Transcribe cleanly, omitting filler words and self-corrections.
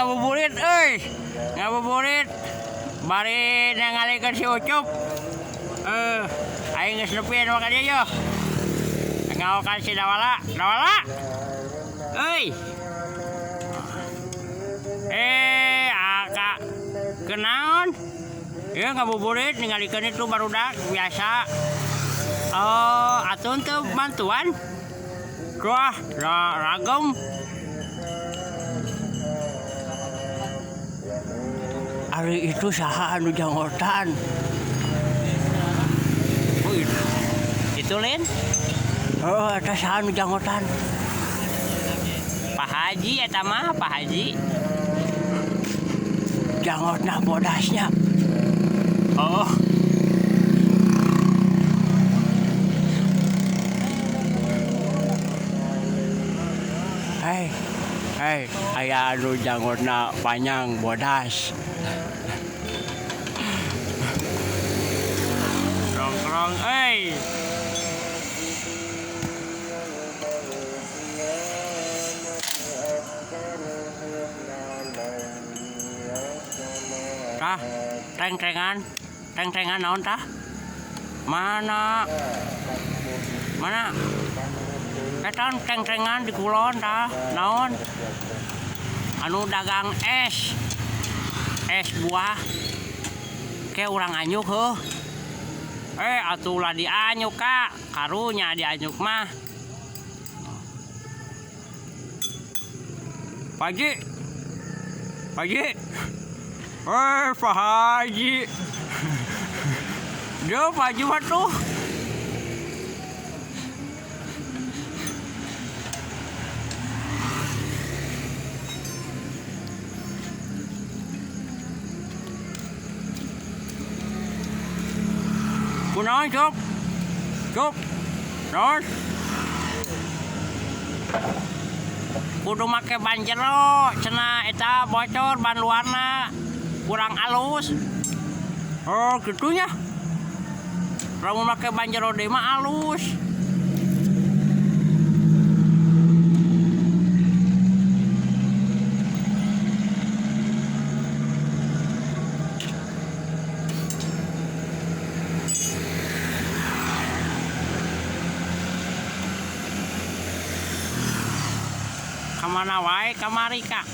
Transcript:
ngabuburit euy. Ngabuburit. Bari nangalikeun si Ucup. Aing geus nepieun maka dia yo. Ngaokan si Dawala. Dawala. Euy. Aka kenaon? Ya ngabuburit ningalikeun itu barudak biasa. Oh, atuh teu bantuan. Wah, ragam. Ari itu saha anu janggotan? Oh, itu Lin? Oh, eta saha anu janggotan? Pak Haji eta mah, Pak Haji. Janggotna bodasnya. Oh. Hei, aya anu janggotna panjang bodas. Nongkrong, Tah, teng-tengan naon tah? Mana? Etan teng-tengan di kulon tah, naon? Anu dagang es buah. Ke urang anyuk heuh. Atuh lah dianyuk Kak, karunya dianyuk mah. Pak Haji. Pak Haji. Dia Pak Haji mah tuh. Kunaon Cup? Naon? Kudu make ban jero, cenah eta bocor ban luarna kurang alus. Oh, gitunya. Lamun make ban jero deui mah alus. Kamana wae kamari Kak.